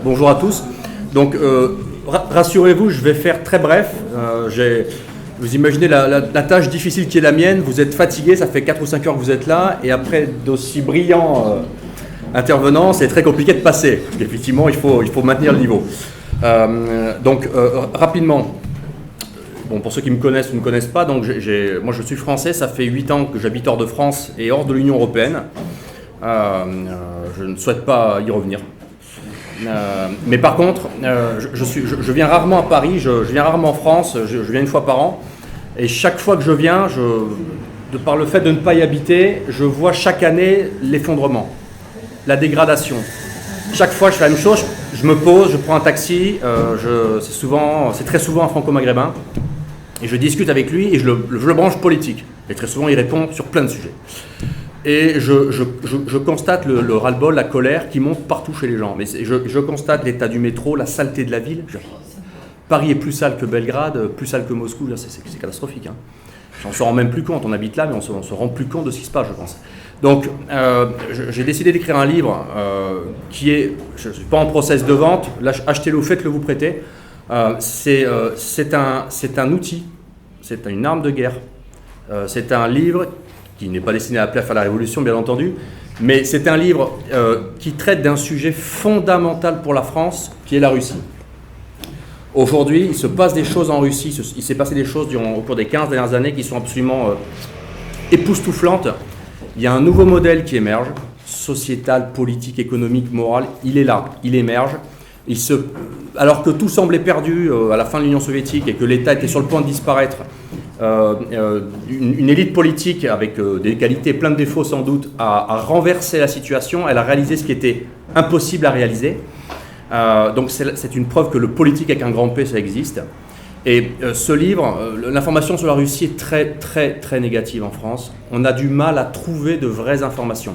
Bonjour à tous. Donc, rassurez-vous, je vais faire très bref. Vous imaginez la tâche difficile qui est la mienne. Vous êtes fatigué, ça fait 4 ou 5 heures que vous êtes là. Et après d'aussi brillants intervenants, c'est très compliqué de passer. Effectivement, il faut maintenir le niveau. Rapidement. Bon, pour ceux qui me connaissent ou ne me connaissent pas, donc moi je suis français, ça fait 8 ans que j'habite hors de France et hors de l'Union européenne. Je ne souhaite pas y revenir. Mais par contre, je viens rarement à Paris, je viens rarement en France, je viens une fois par an. Et chaque fois que je viens, de par le fait de ne pas y habiter, je vois chaque année l'effondrement, la dégradation. Chaque fois je fais la même chose, je me pose, je prends un taxi, c'est très souvent un franco-maghrébin. Et je discute avec lui et je le branche politique. Et très souvent, il répond sur plein de sujets. Et je constate le ras-le-bol, la colère qui monte partout chez les gens. Mais je constate l'état du métro, la saleté de la ville. Paris est plus sale que Belgrade, plus sale que Moscou. Là, c'est catastrophique. Hein. On ne se rend même plus compte. On habite là, mais on ne se rend plus compte de ce qui se passe, je pense. Donc, j'ai décidé d'écrire un livre qui est... Je ne suis pas en process de vente. Là, achetez-le ou faites-le vous prêter. C'est un outil, c'est une arme de guerre. C'est un livre qui n'est pas destiné à appeler à faire la révolution, bien entendu, mais c'est un livre qui traite d'un sujet fondamental pour la France, qui est la Russie. Aujourd'hui, il se passe des choses en Russie, il s'est passé des choses au cours des 15 dernières années qui sont absolument époustouflantes. Il y a un nouveau modèle qui émerge, sociétal, politique, économique, moral, il est là, il émerge. Alors que tout semblait perdu à la fin de l'Union soviétique et que l'État était sur le point de disparaître, une élite politique avec des qualités, plein de défauts sans doute, a renversé la situation. Elle a réalisé ce qui était impossible à réaliser. Donc c'est une preuve que le politique avec un grand P, ça existe. Et ce livre, l'information sur la Russie est très très très négative en France. On a du mal à trouver de vraies informations.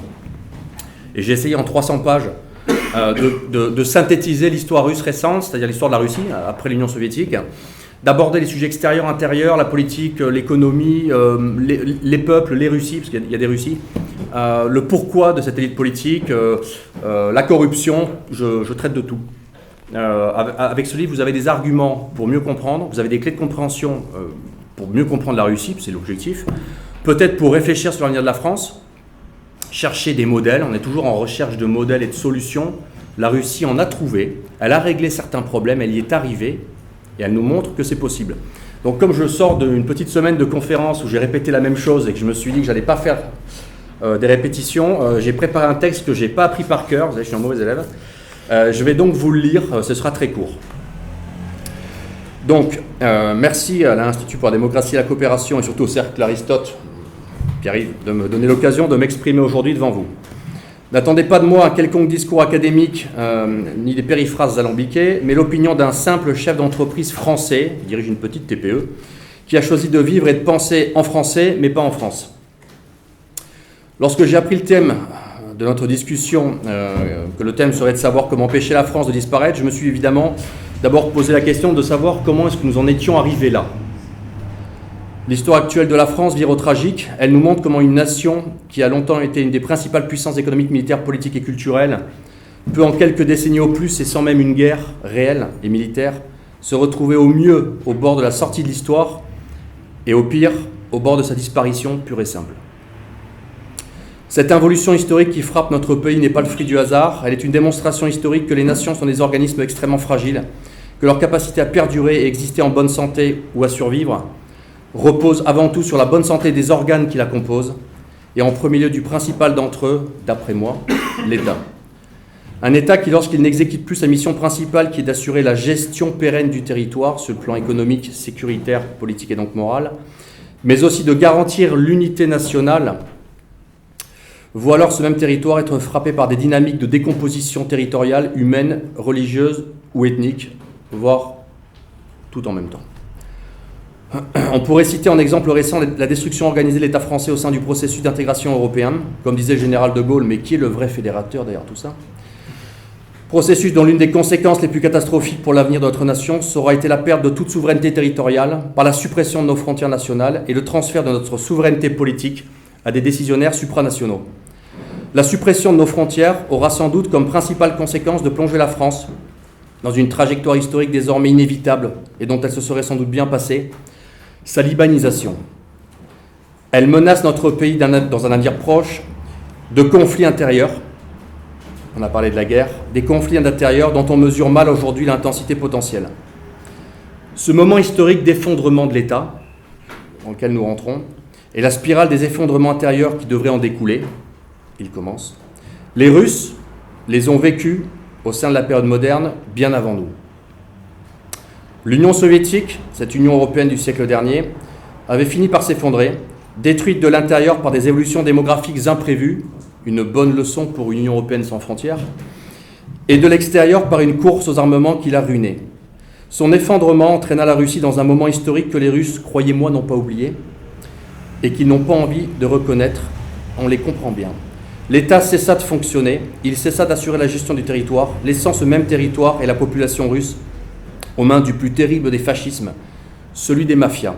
Et j'ai essayé en 300 pages de synthétiser l'histoire russe récente, c'est-à-dire l'histoire de la Russie, après l'Union soviétique, d'aborder les sujets extérieurs, intérieurs, la politique, l'économie, les peuples, les Russies, parce qu'il y a des Russies, le pourquoi de cette élite politique, la corruption, je traite de tout. Avec ce livre, vous avez des arguments pour mieux comprendre, vous avez des clés de compréhension pour mieux comprendre la Russie, c'est l'objectif, peut-être pour réfléchir sur l'avenir de la France, chercher des modèles, on est toujours en recherche de modèles et de solutions. La Russie en a trouvé, elle a réglé certains problèmes, elle y est arrivée et elle nous montre que c'est possible. Donc comme je sors d'une petite semaine de conférence où j'ai répété la même chose et que je me suis dit que je n'allais pas faire des répétitions, j'ai préparé un texte que je n'ai pas appris par cœur, vous savez, je suis un mauvais élève. Je vais donc vous le lire, ce sera très court. Donc, merci à l'Institut pour la démocratie et la coopération et surtout au Cercle Aristote qui arrive de me donner l'occasion de m'exprimer aujourd'hui devant vous. N'attendez pas de moi un quelconque discours académique, ni des périphrases alambiquées, mais l'opinion d'un simple chef d'entreprise français, qui dirige une petite TPE, qui a choisi de vivre et de penser en français, mais pas en France. Lorsque j'ai appris le thème de notre discussion, que le thème serait de savoir comment empêcher la France de disparaître, je me suis évidemment d'abord posé la question de savoir comment est-ce que nous en étions arrivés là. L'histoire actuelle de la France vire au tragique. Elle nous montre comment une nation qui a longtemps été une des principales puissances économiques, militaires, politiques et culturelles peut en quelques décennies au plus, et sans même une guerre réelle et militaire, se retrouver au mieux au bord de la sortie de l'histoire et au pire au bord de sa disparition pure et simple. Cette involution historique qui frappe notre pays n'est pas le fruit du hasard. Elle est une démonstration historique que les nations sont des organismes extrêmement fragiles, que leur capacité à perdurer et exister en bonne santé ou à survivre repose avant tout sur la bonne santé des organes qui la composent, et en premier lieu du principal d'entre eux, d'après moi, l'État. Un État qui, lorsqu'il n'exécute plus sa mission principale, qui est d'assurer la gestion pérenne du territoire, sur le plan économique, sécuritaire, politique et donc moral, mais aussi de garantir l'unité nationale, voit alors ce même territoire être frappé par des dynamiques de décomposition territoriale, humaine, religieuse ou ethnique, voire tout en même temps. On pourrait citer en exemple récent la destruction organisée de l'État français au sein du processus d'intégration européen, comme disait le général de Gaulle, mais qui est le vrai fédérateur derrière tout ça ? Processus dont l'une des conséquences les plus catastrophiques pour l'avenir de notre nation aura été la perte de toute souveraineté territoriale par la suppression de nos frontières nationales et le transfert de notre souveraineté politique à des décisionnaires supranationaux. La suppression de nos frontières aura sans doute comme principale conséquence de plonger la France dans une trajectoire historique désormais inévitable et dont elle se serait sans doute bien passée, sa libanisation. Elle menace notre pays dans un avenir proche de conflits intérieurs. On a parlé de la guerre, des conflits intérieurs dont on mesure mal aujourd'hui l'intensité potentielle. Ce moment historique d'effondrement de l'État, dans lequel nous rentrons, et la spirale des effondrements intérieurs qui devraient en découler, il commence. Les Russes les ont vécus au sein de la période moderne bien avant nous. L'Union soviétique, cette Union européenne du siècle dernier, avait fini par s'effondrer, détruite de l'intérieur par des évolutions démographiques imprévues, une bonne leçon pour une Union européenne sans frontières, et de l'extérieur par une course aux armements qui l'a ruinée. Son effondrement entraîna la Russie dans un moment historique que les Russes, croyez-moi, n'ont pas oublié, et qu'ils n'ont pas envie de reconnaître, on les comprend bien. L'État cessa de fonctionner, il cessa d'assurer la gestion du territoire, laissant ce même territoire et la population russe aux mains du plus terrible des fascismes, celui des mafias,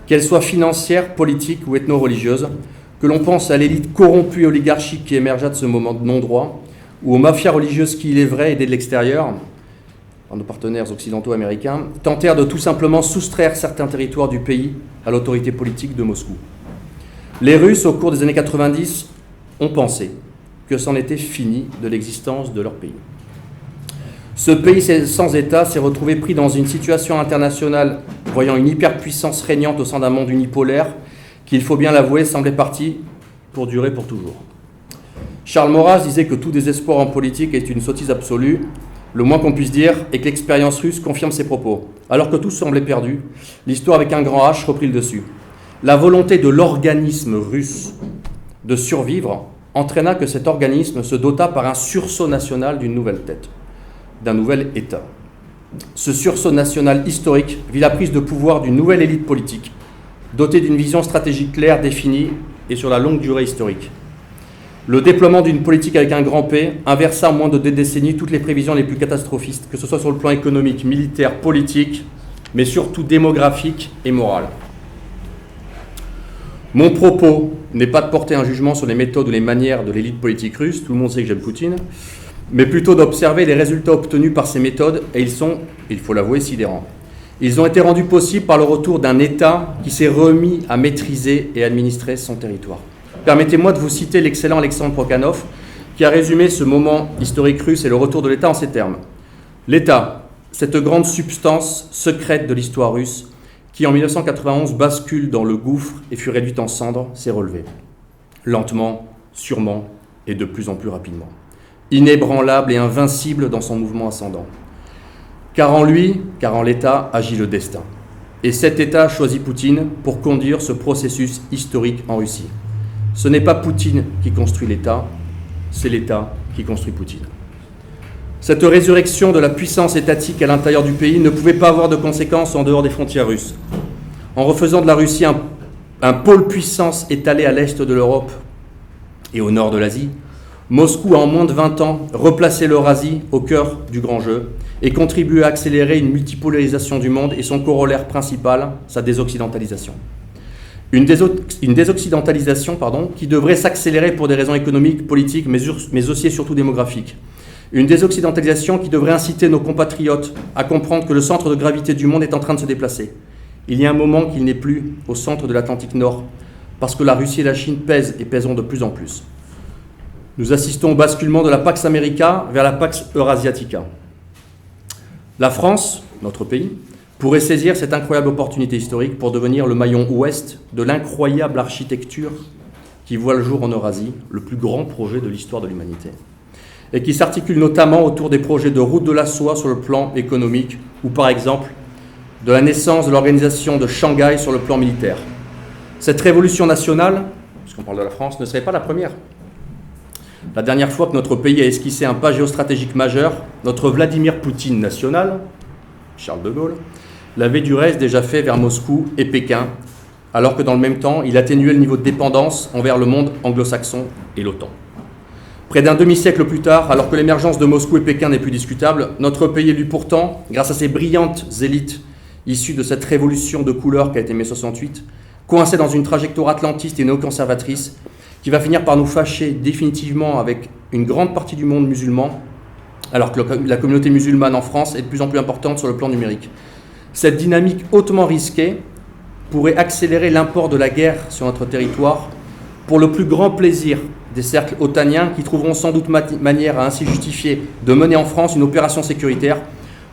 qu'elles soient financières, politiques ou ethno-religieuses, que l'on pense à l'élite corrompue et oligarchique qui émergea de ce moment de non-droit, ou aux mafias religieuses qui, il est vrai, aidées de l'extérieur, par nos partenaires occidentaux américains, tentèrent de tout simplement soustraire certains territoires du pays à l'autorité politique de Moscou. Les Russes, au cours des années 90, ont pensé que c'en était fini de l'existence de leur pays. Ce pays sans État s'est retrouvé pris dans une situation internationale voyant une hyperpuissance régnante au sein d'un monde unipolaire qui, il faut bien l'avouer, semblait parti pour durer pour toujours. Charles Maurras disait que tout désespoir en politique est une sottise absolue. Le moins qu'on puisse dire est que l'expérience russe confirme ses propos. Alors que tout semblait perdu, l'histoire avec un grand H reprit le dessus. La volonté de l'organisme russe de survivre entraîna que cet organisme se dota par un sursaut national d'une nouvelle tête, d'un nouvel État. Ce sursaut national historique vit la prise de pouvoir d'une nouvelle élite politique, dotée d'une vision stratégique claire, définie et sur la longue durée historique. Le déploiement d'une politique avec un grand P inversa en moins de 2 décennies toutes les prévisions les plus catastrophistes, que ce soit sur le plan économique, militaire, politique, mais surtout démographique et moral. Mon propos n'est pas de porter un jugement sur les méthodes ou les manières de l'élite politique russe, tout le monde sait que j'aime Poutine, mais plutôt d'observer les résultats obtenus par ces méthodes, et ils sont, il faut l'avouer, sidérants. Ils ont été rendus possibles par le retour d'un État qui s'est remis à maîtriser et administrer son territoire. Permettez-moi de vous citer l'excellent Alexandre Prokhanov, qui a résumé ce moment historique russe et le retour de l'État en ces termes. L'État, cette grande substance secrète de l'histoire russe, qui en 1991 bascule dans le gouffre et fut réduite en cendres, s'est relevé. Lentement, sûrement et de plus en plus rapidement. Inébranlable et invincible dans son mouvement ascendant. Car en lui, car en l'État, agit le destin. Et cet État choisit Poutine pour conduire ce processus historique en Russie. Ce n'est pas Poutine qui construit l'État, c'est l'État qui construit Poutine. Cette résurrection de la puissance étatique à l'intérieur du pays ne pouvait pas avoir de conséquences en dehors des frontières russes. En refaisant de la Russie un pôle puissance étalé à l'est de l'Europe et au nord de l'Asie, Moscou a en moins de 20 ans replacé l'Eurasie au cœur du grand jeu et contribué à accélérer une multipolarisation du monde et son corollaire principal, sa désoccidentalisation. Une désoccidentalisation qui devrait s'accélérer pour des raisons économiques, politiques, mais aussi et surtout démographiques. Une désoccidentalisation qui devrait inciter nos compatriotes à comprendre que le centre de gravité du monde est en train de se déplacer. Il y a un moment qu'il n'est plus au centre de l'Atlantique Nord, parce que la Russie et la Chine pèsent et pèseront de plus en plus. Nous assistons au basculement de la Pax America vers la Pax Eurasiatica. La France, notre pays, pourrait saisir cette incroyable opportunité historique pour devenir le maillon ouest de l'incroyable architecture qui voit le jour en Eurasie, le plus grand projet de l'histoire de l'humanité, et qui s'articule notamment autour des projets de route de la soie sur le plan économique, ou par exemple de la naissance de l'organisation de Shanghai sur le plan militaire. Cette révolution nationale, puisqu'on parle de la France, ne serait pas la première. La dernière fois que notre pays a esquissé un pas géostratégique majeur, notre Vladimir Poutine national, Charles de Gaulle, l'avait du reste déjà fait vers Moscou et Pékin, alors que dans le même temps, il atténuait le niveau de dépendance envers le monde anglo-saxon et l'OTAN. Près d'un demi-siècle plus tard, alors que l'émergence de Moscou et Pékin n'est plus discutable, notre pays élu pourtant, grâce à ses brillantes élites issues de cette révolution de couleur qu'a été mai 68, coincé dans une trajectoire atlantiste et néoconservatrice qui va finir par nous fâcher définitivement avec une grande partie du monde musulman, alors que la communauté musulmane en France est de plus en plus importante sur le plan numérique. Cette dynamique hautement risquée pourrait accélérer l'import de la guerre sur notre territoire pour le plus grand plaisir des cercles otaniens qui trouveront sans doute manière à ainsi justifier de mener en France une opération sécuritaire,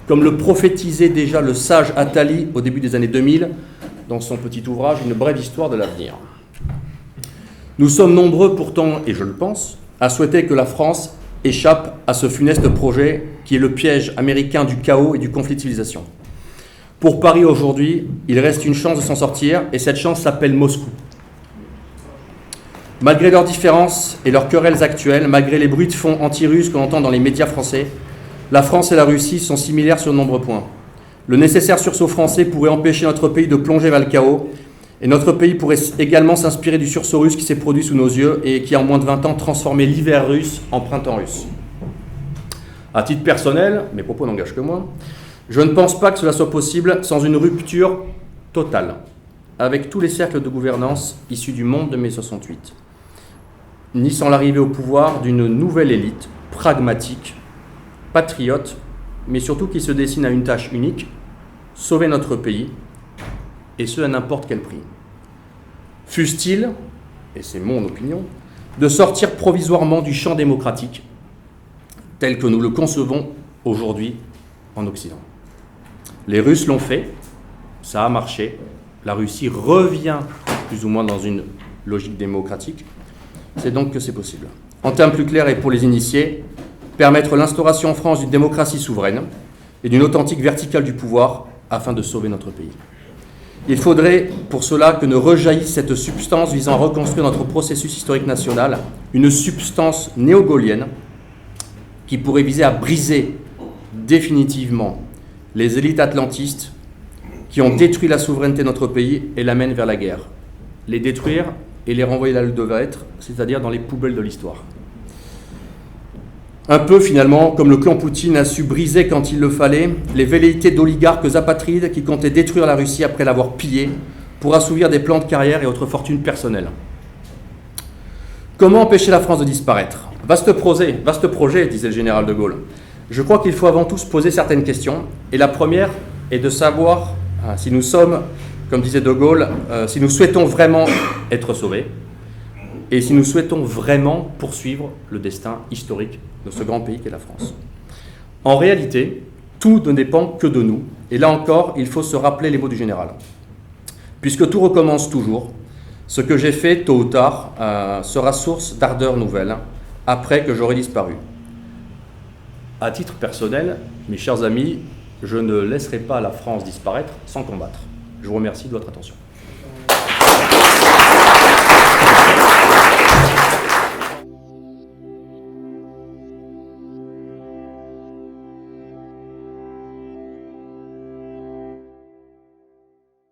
comme le prophétisait déjà le sage Attali au début des années 2000 dans son petit ouvrage « Une brève histoire de l'avenir ». Nous sommes nombreux pourtant, et je le pense, à souhaiter que la France échappe à ce funeste projet qui est le piège américain du chaos et du conflit de civilisation. Pour Paris aujourd'hui, il reste une chance de s'en sortir, et cette chance s'appelle Moscou. Malgré leurs différences et leurs querelles actuelles, malgré les bruits de fond anti-russes qu'on entend dans les médias français, la France et la Russie sont similaires sur de nombreux points. Le nécessaire sursaut français pourrait empêcher notre pays de plonger vers le chaos, et notre pays pourrait également s'inspirer du sursaut russe qui s'est produit sous nos yeux et qui, en moins de 20 ans, transformé l'hiver russe en printemps russe. À titre personnel, mes propos n'engagent que moi, je ne pense pas que cela soit possible sans une rupture totale avec tous les cercles de gouvernance issus du monde de mai 68, ni sans l'arrivée au pouvoir d'une nouvelle élite pragmatique, patriote, mais surtout qui se destine à une tâche unique, sauver notre pays, et ce à n'importe quel prix. Fût-il, et c'est mon opinion, de sortir provisoirement du champ démocratique tel que nous le concevons aujourd'hui en Occident. Les Russes l'ont fait, ça a marché, la Russie revient plus ou moins dans une logique démocratique, c'est donc que c'est possible. En termes plus clairs et pour les initiés, permettre l'instauration en France d'une démocratie souveraine et d'une authentique verticale du pouvoir afin de sauver notre pays. Il faudrait pour cela que ne rejaillisse cette substance visant à reconstruire notre processus historique national, une substance néo-gaulienne qui pourrait viser à briser définitivement les élites atlantistes qui ont détruit la souveraineté de notre pays et l'amènent vers la guerre. Les détruire et les renvoyer là où ils devaient être, c'est-à-dire dans les poubelles de l'histoire. Un peu, finalement, comme le clan Poutine a su briser, quand il le fallait, les velléités d'oligarques apatrides qui comptaient détruire la Russie après l'avoir pillée pour assouvir des plans de carrière et autres fortunes personnelles. Comment empêcher la France de disparaître ? Vaste projet, disait le général de Gaulle. Je crois qu'il faut avant tout se poser certaines questions. Et la première est de savoir si nous sommes, comme disait de Gaulle, si nous souhaitons vraiment être sauvés et si nous souhaitons vraiment poursuivre le destin historique de ce grand pays qu'est la France. En réalité, tout ne dépend que de nous. Et là encore, il faut se rappeler les mots du général. Puisque tout recommence toujours, ce que j'ai fait, tôt ou tard, sera source d'ardeur nouvelle, après que j'aurai disparu. À titre personnel, mes chers amis, je ne laisserai pas la France disparaître sans combattre. Je vous remercie de votre attention.